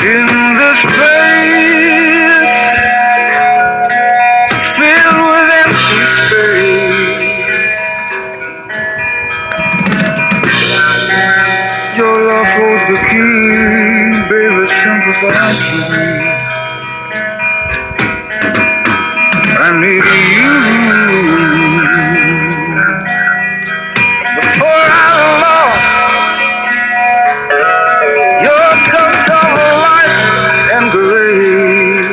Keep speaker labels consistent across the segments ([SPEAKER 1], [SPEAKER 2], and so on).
[SPEAKER 1] In this place filled with empty space, your love holds the key, baby, sympathize with me. I need you before I'm lost. Your touch of light and grace,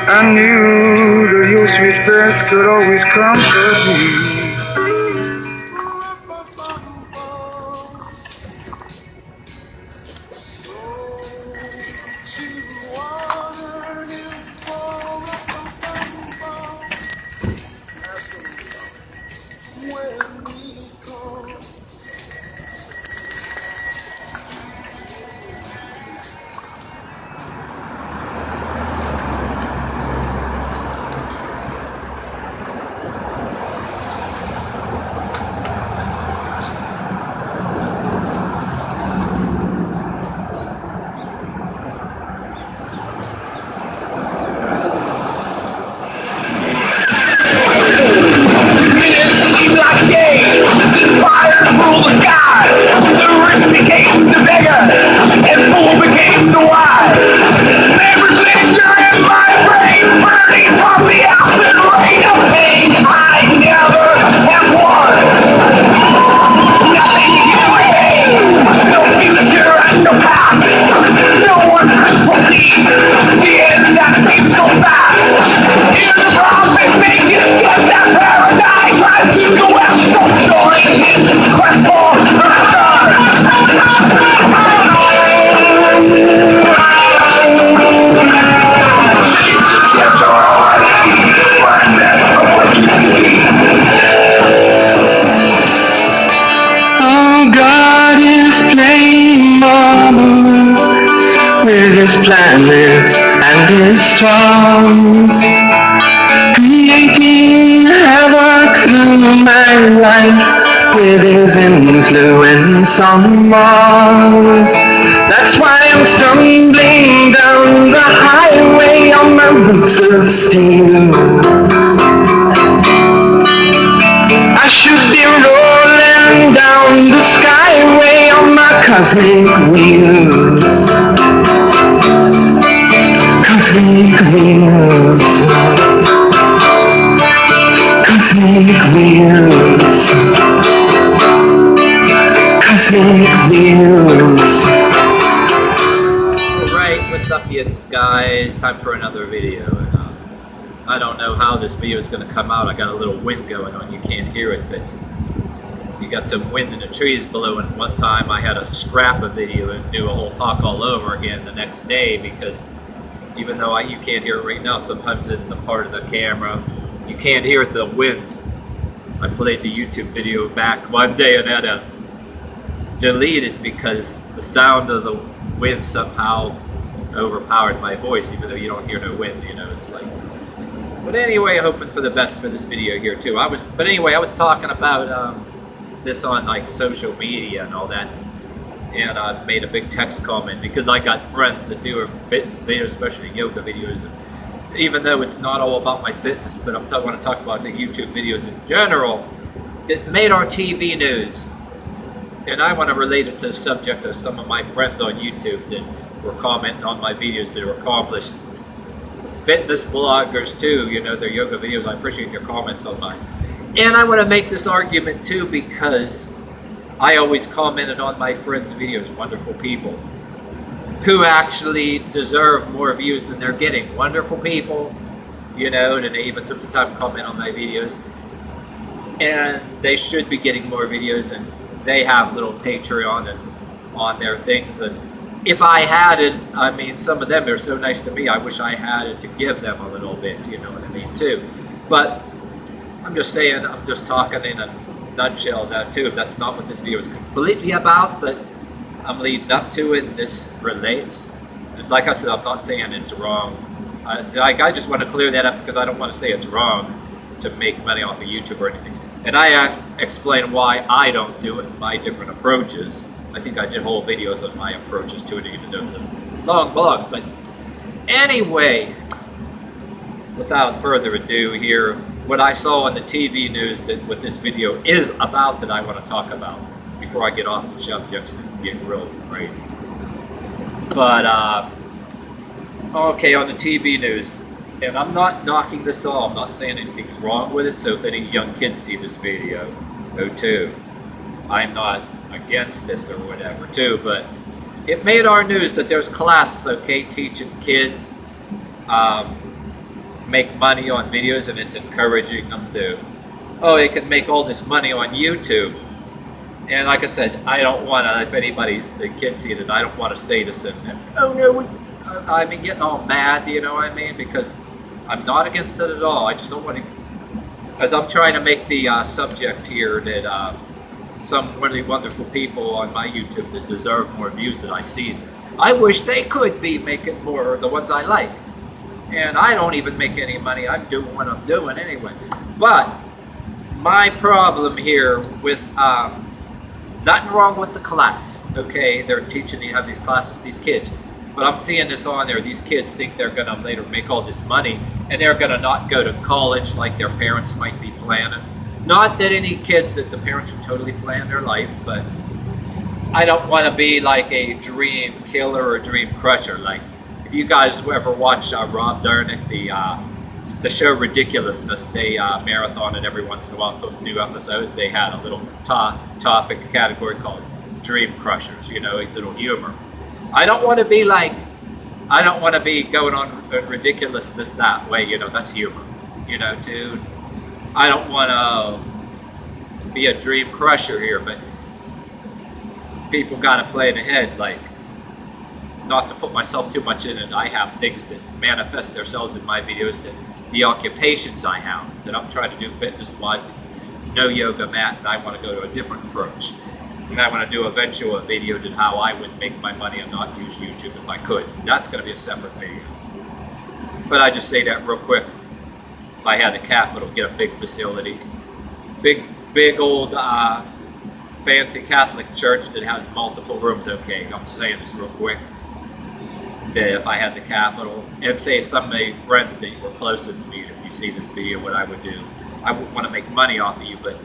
[SPEAKER 1] I knew that your sweet face could always comfort me.
[SPEAKER 2] His planets and his stars, creating havoc through my life with his influence on Mars. That's why I'm stumbling down the highway on my boots of steel. I should be rolling down the skyway on my cosmic wheels. Cosmic wheels, cosmic wheels, cosmic wheels.
[SPEAKER 3] Alright, what's up guys? Time for another video. I don't know how this video is going to come out. I got a little wind going on. You can't hear it, but you got some wind in the trees blowing. One time I had to scrap a video and do a whole talk all over again the next day because even though you can't hear it right now, sometimes in the part of the camera, you can't hear the wind. I played the YouTube video back one day and had to delete it because the sound of the wind somehow overpowered my voice, even though you don't hear no wind, you know, it's like. But anyway, hoping for the best for this video here too. I was talking about this on like social media and all that. And I made a big text comment because I got friends that do fitness videos, especially yoga videos. And even though it's not all about my fitness, but I want to talk about the YouTube videos in general that made our TV news. And I want to relate it to the subject of some of my friends on YouTube that were commenting on my videos that are accomplished fitness bloggers too. You know, their yoga videos. I appreciate your comments on mine. And I want to make this argument too because I always commented on my friends' videos, wonderful people, who actually deserve more views than they're getting. Wonderful people, you know, and they even took the time to comment on my videos. And they should be getting more videos, and they have little Patreon and on their things. And if I had it, I mean, some of them are so nice to me, I wish I had it to give them a little bit, you know what I mean, too. But I'm just saying, I'm just talking in a nutshell that too. That's not what this video is completely about, but I'm leading up to it and this relates. And like I said, I'm not saying it's wrong. I just want to clear that up because I don't want to say it's wrong to make money off of YouTube or anything. And I explain why I don't do it, my different approaches. I think I did whole videos on my approaches to it, even though they're long blogs. But anyway, without further ado here, what I saw on the TV news that what this video is about that I want to talk about before I get off the subjects and get real crazy. But, okay, on the TV news, and I'm not knocking this off, I'm not saying anything's wrong with it, so if any young kids see this video, go too. I'm not against this or whatever too, but it made our news that there's classes, okay, teaching kids make money on videos, and it's encouraging them to, oh, they can make all this money on YouTube. And like I said, I don't want to, if anybody, the kids see it, I don't want to say this and oh no, I mean, getting all mad, you know what I mean? Because I'm not against it at all. I just don't want to, as I'm trying to make the subject here that some really wonderful people on my YouTube that deserve more views that I see, I wish they could be making more, the ones I like. And I don't even make any money. I'm doing what I'm doing anyway. But my problem here with, nothing wrong with the class, okay? They're teaching, you have these classes with these kids. But I'm seeing this on there, these kids think they're gonna later make all this money and they're gonna not go to college like their parents might be planning. Not that any kids that the parents should totally plan their life, but I don't wanna be like a dream killer or dream crusher. Like, if you guys ever watch Rob Dernick, the show Ridiculousness, they marathon it every once in a while, put new episodes. They had a little topic category called Dream Crushers, you know, a little humor. I don't want to be like, I don't want to be going on ridiculousness that way, you know, that's humor, you know, dude. I don't want to be a dream crusher here, but people got to plan ahead, like, not to put myself too much in it. I have things that manifest themselves in my videos, that the occupations I have, that I'm trying to do fitness-wise, no yoga mat, and I want to go to a different approach. And I want to do eventually a video on how I would make my money and not use YouTube if I could. That's going to be a separate video. But I just say that real quick. If I had the capital, get a big facility, big old fancy Catholic church that has multiple rooms. Okay, I'm saying this real quick. That if I had the capital, and say some of my friends that were closer to me, if you see this video, what I would do, I wouldn't want to make money off of you, but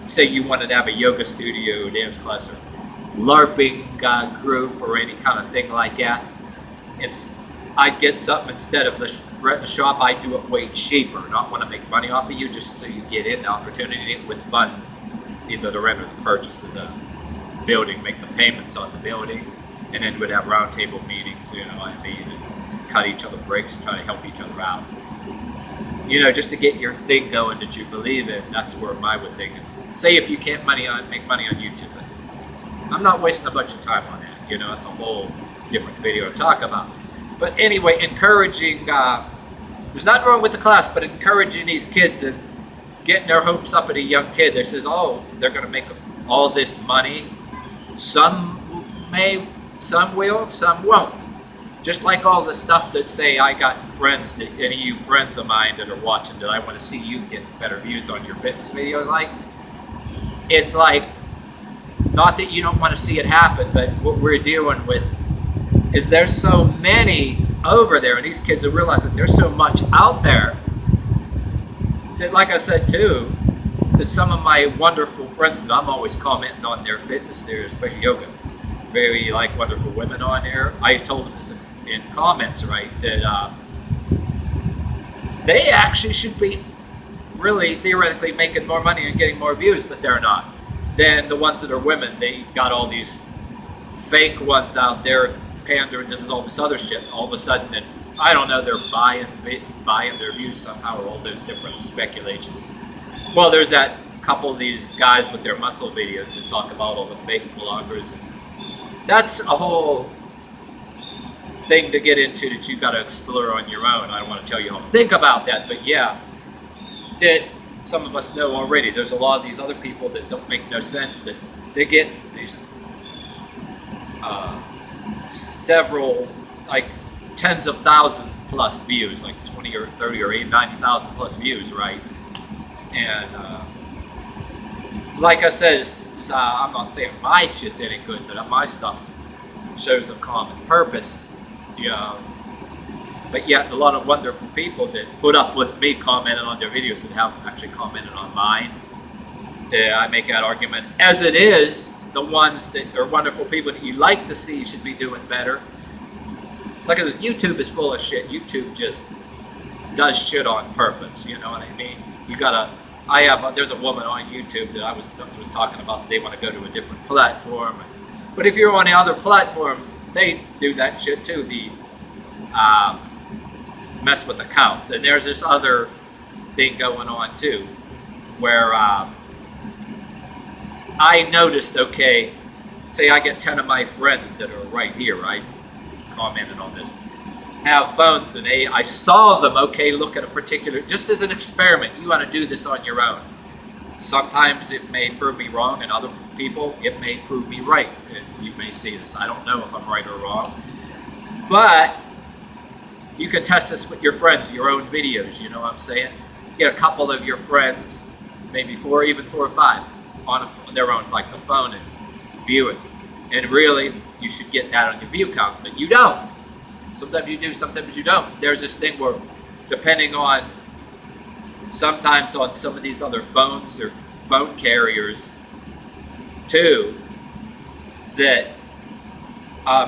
[SPEAKER 3] say you wanted to have a yoga studio, dance class, or LARPing group, or any kind of thing like that, I'd get something instead of renting a shop. I do it way cheaper. Not want to make money off of you, just so you get in the opportunity with fun, either the rent or the purchase of the building, make the payments on the building, and then we'd have roundtable meetings, you know what I mean, and cut each other breaks and try to help each other out. You know, just to get your thing going that you believe in. That's where I would think. Say if you can't make money on YouTube, but I'm not wasting a bunch of time on that. You know, it's a whole different video to talk about. But anyway, encouraging, there's nothing wrong with the class, but encouraging these kids and getting their hopes up at a young kid that says, oh, they're going to make all this money. Some may, some will, some won't. Just like all the stuff that say, I got friends, that any of you friends of mine that are watching, that I want to see you get better views on your fitness videos, like, it's like, not that you don't want to see it happen, but what we're dealing with is there's so many over there, and these kids will realize that there's so much out there that, like I said too, that some of my wonderful friends that I'm always commenting on their fitness there, especially yoga, very like wonderful women on there. I told them this in comments, right, that they actually should be really theoretically making more money and getting more views, but they're not. Then the ones that are women, they got all these fake ones out there pandering to all this other shit. All of a sudden, and I don't know, they're buying their views somehow, or all those different speculations. Well, there's that couple of these guys with their muscle videos that talk about all the fake bloggers. And that's a whole thing to get into that you got to explore on your own. I don't want to tell you how to think about that, but yeah, that some of us know already. There's a lot of these other people that don't make no sense, that they get these several, like tens of thousands plus views, like 20 or 30 or 80, 90,000 plus views, right? And like I said, So I'm not saying my shit's any good, but my stuff shows a common purpose. But yet a lot of wonderful people that put up with me commenting on their videos and have actually commented on mine. I make that argument. As it is, the ones that are wonderful people that you like to see should be doing better. Like I said, YouTube is full of shit. YouTube just does shit on purpose. You know what I mean? You gotta. There's a woman on YouTube that I was talking about. They want to go to a different platform, but if you're on the other platforms, they do that shit too. The mess with accounts, and there's this other thing going on too, where I noticed. Okay, say I get 10 of my friends that are right here, right, commented on this, have phones, and I saw them, okay, look at a particular, just as an experiment, you want to do this on your own. Sometimes it may prove me wrong, and other people, it may prove me right. And you may see this. I don't know if I'm right or wrong. But you can test this with your friends, your own videos, you know what I'm saying? Get a couple of your friends, maybe even four or five, on their own, like the phone, and view it. And really, you should get that on your view count, but you don't. Sometimes you do, sometimes you don't. There's this thing where, depending on, sometimes on some of these other phones or phone carriers, too, that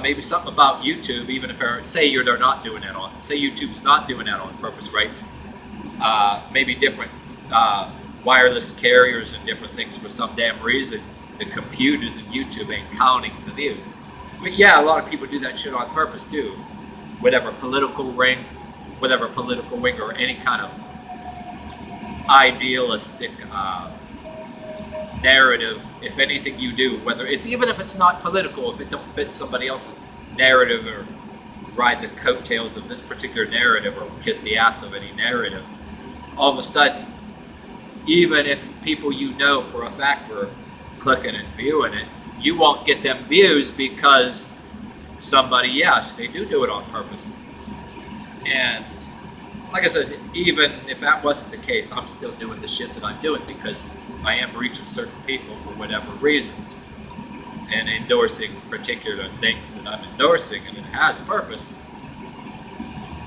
[SPEAKER 3] maybe something about YouTube, even if they're not doing that on, say YouTube's not doing that on purpose, right? Maybe different wireless carriers and different things for some damn reason, the computers in YouTube ain't counting the views. But yeah, a lot of people do that shit on purpose too. Whatever political wing or any kind of idealistic narrative, if anything you do, whether it's, even if it's not political, if it don't fit somebody else's narrative or ride the coattails of this particular narrative or kiss the ass of any narrative, all of a sudden, even if people you know for a fact were clicking and viewing it, you won't get them views because somebody, yes, they do it on purpose. And like I said, even if that wasn't the case, I'm still doing the shit that I'm doing because I am reaching certain people for whatever reasons and endorsing particular things that I'm endorsing, and it has purpose.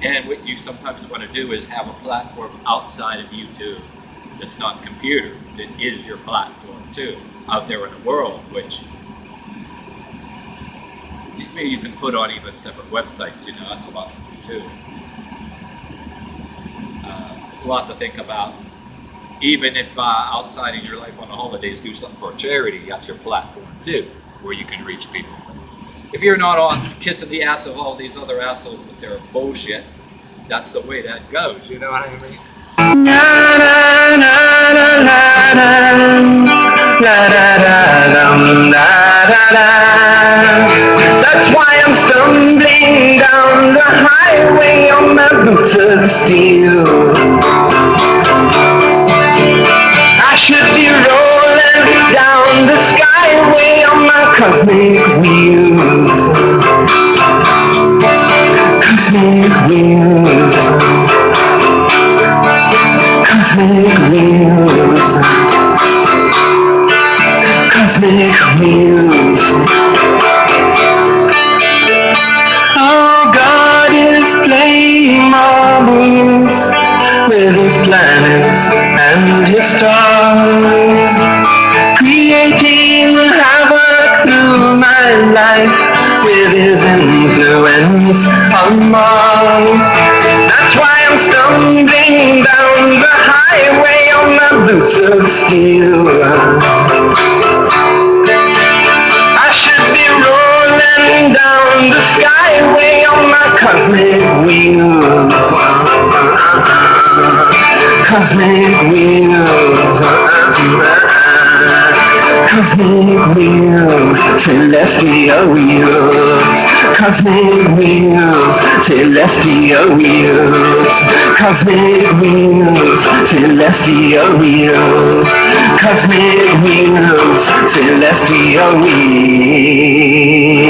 [SPEAKER 3] And what you sometimes want to do is have a platform outside of YouTube that's not computer, that is your platform too, out there in the world, which maybe you can put on even separate websites, you know, that's a lot too. A lot to think about. Even if outside of your life on the holidays, do something for charity, you got your platform too, where you can reach people. If you're not on kissing the ass of all these other assholes with their bullshit, that's the way that goes, you know what I mean?
[SPEAKER 2] That's why I'm stumbling down the highway on my boots of steel. I should be rolling down the skyway on my cosmic wheels. Cosmic wheels. Cosmic wheels. Cosmic wheels. Oh, God is playing marbles with his planets and his stars, creating havoc through my life with his influence on Mars. That's why I'm stumbling down the highway on my boots of steel. I should be rolling down the skyway on my cosmic wheels. Cosmic wheels. Cosmic wheels, celestial wheels. Cosmic wheels, celestial wheels. Cosmic wheels, celestial wheels. Cosmic wheels, celestial wheels.